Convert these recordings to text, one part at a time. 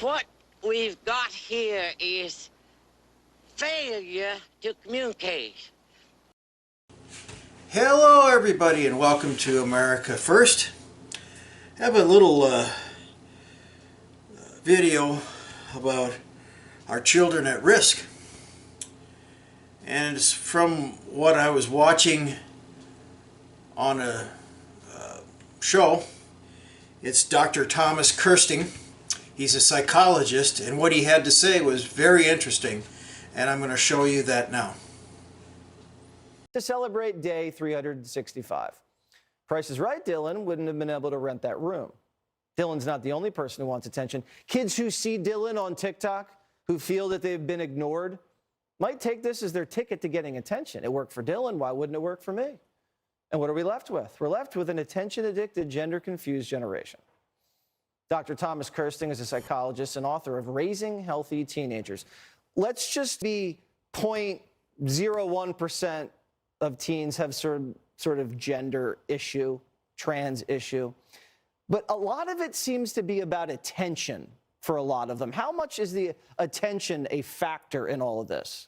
What we've got here is failure to communicate. Hello everybody and welcome to America First. I have a little video about our children at risk, and it's from what I was watching on a show. It's Dr. Thomas Kirsting. He's a psychologist, and what he had to say was very interesting, and I'm going to show you that now. To celebrate day 365. Price is Right, Dylan wouldn't have been able to rent that room. Dylan's not the only person who wants attention. Kids who see Dylan on TikTok, who feel that they've been ignored, might take this as their ticket to getting attention. It worked for Dylan, why wouldn't it work for me? And what are we left with? We're left with an attention-addicted, gender-confused generation. Dr. Thomas Kirsting is a psychologist and author of Raising Healthy Teenagers. Let's just be 0.01% of teens have sort of gender issue, trans issue. But a lot of it seems to be about attention for a lot of them. How much is the attention a factor in all of this?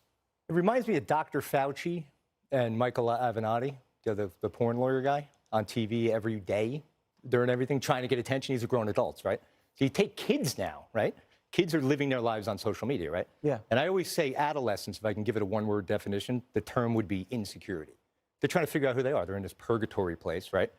It reminds me of Dr. Fauci and Michael Avenatti, the porn lawyer guy, on TV every day during everything, trying to get attention. These are grown adults, right? So you take kids now, right? Kids are living their lives on social media, right? Yeah. And I always say adolescence, if I can give it a one-word definition, the term would be insecurity. They're trying to figure out who they are. They're in this purgatory place, right?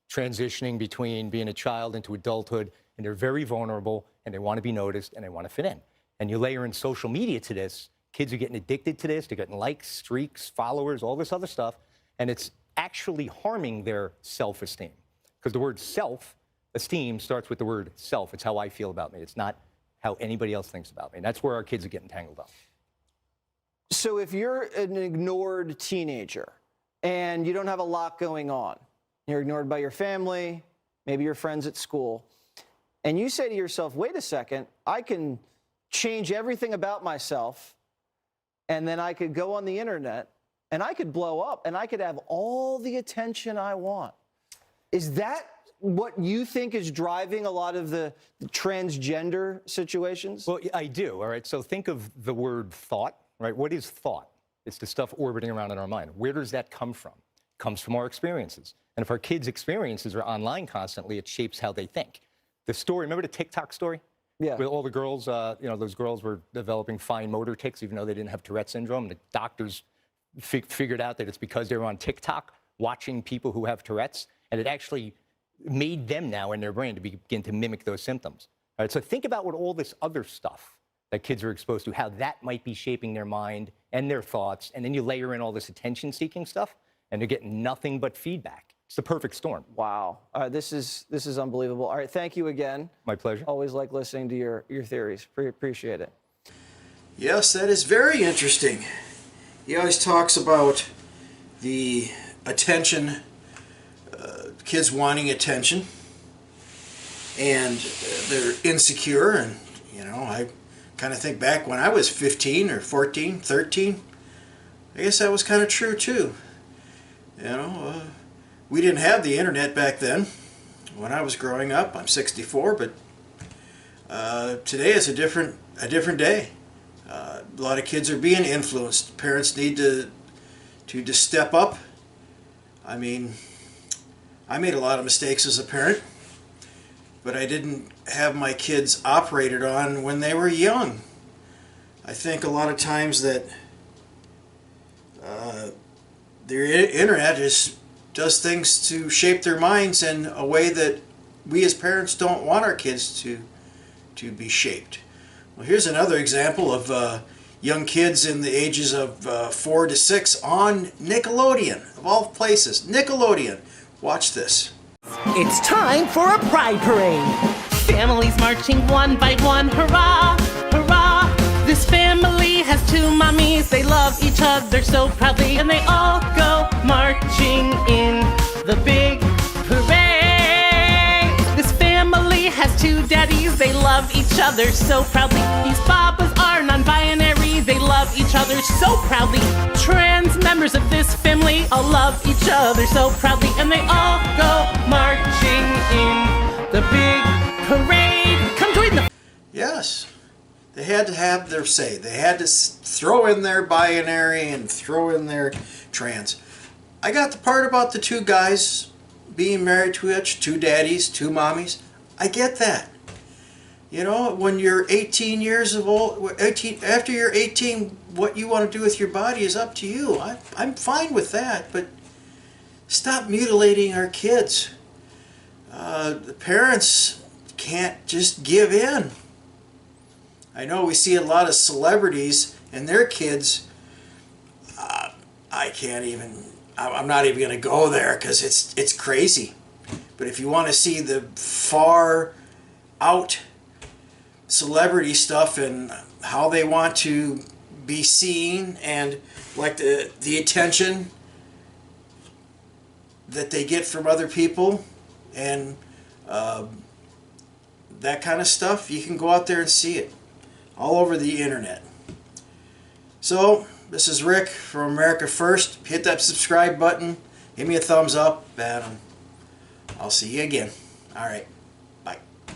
Transitioning between being a child into adulthood, and they're very vulnerable, and they want to be noticed, and they want to fit in. And you layer in social media to this, kids are getting addicted to this. They're getting likes, streaks, followers, all this other stuff, and it's actually harming their self-esteem. Because the word self-esteem starts with the word self. It's how I feel about me. It's not how anybody else thinks about me. And that's where our kids are getting tangled up. So if you're an ignored teenager and you don't have a lot going on, you're ignored by your family, maybe your friends at school, and you say to yourself, wait a second, I can change everything about myself, and then I could go on the internet and I could blow up and I could have all the attention I want. Is that what you think is driving a lot of the transgender situations? Well, I do, all right? So think of the word thought, right? What is thought? It's the stuff orbiting around in our mind. Where does that come from? It comes from our experiences. And if our kids' experiences are online constantly, it shapes how they think. The story, remember the TikTok story? Yeah. With all the girls, those girls were developing fine motor tics, even though they didn't have Tourette syndrome. And the doctors figured out that it's because they were on TikTok watching people who have Tourette's, and it actually made them now in their brain to begin to mimic those symptoms. All right, so think about what all this other stuff that kids are exposed to, how that might be shaping their mind and their thoughts, and then you layer in all this attention-seeking stuff, and they're getting nothing but feedback. It's the perfect storm. Wow. This is unbelievable. All right, thank you again. My pleasure. Always like listening to your theories. Appreciate it. Yes, that is very interesting. He always talks about the attention, kids wanting attention, and they're insecure. And, I kind of think back when I was 15 or 14, 13, I guess that was kind of true too. We didn't have the internet back then when I was growing up. I'm 64, but today is a different day. A lot of kids are being influenced. Parents need to step up. I mean, I made a lot of mistakes as a parent, but I didn't have my kids operated on when they were young. I think a lot of times that the internet does things to shape their minds in a way that we as parents don't want our kids to be shaped. Well, here's another example of young kids in the ages of 4 to 6 on Nickelodeon, of all places. Nickelodeon. Watch this. It's time for a pride parade. Families marching one by one. Hurrah, hurrah. This family has 2 mommies. They love each other so proudly, and they all go marching in the big parade. This family has 2 daddies. They love each other so proudly. These babas are non-binary. They love each other so proudly. Trans members of this family all love each other so proudly, and they all go marching in the big parade. Come join the Yes. They had to have their say. They had to throw in their binary and throw in their trans. I got the part about the two guys being married to each, two daddies, two mommies. I get that. You know, when you're 18 years of old, after you're 18, what you want to do with your body is up to you. I'm fine with that, but stop mutilating our kids. The parents can't just give in. I know we see a lot of celebrities and their kids. I can't even. I'm not even going to go there because it's crazy. But if you want to see the far out celebrity stuff and how they want to be seen and like the attention that they get from other people and that kind of stuff, you can go out there and see it all over the internet. So this is Rick from America First. Hit that subscribe button, give me a thumbs up, and I'll see you again. All right.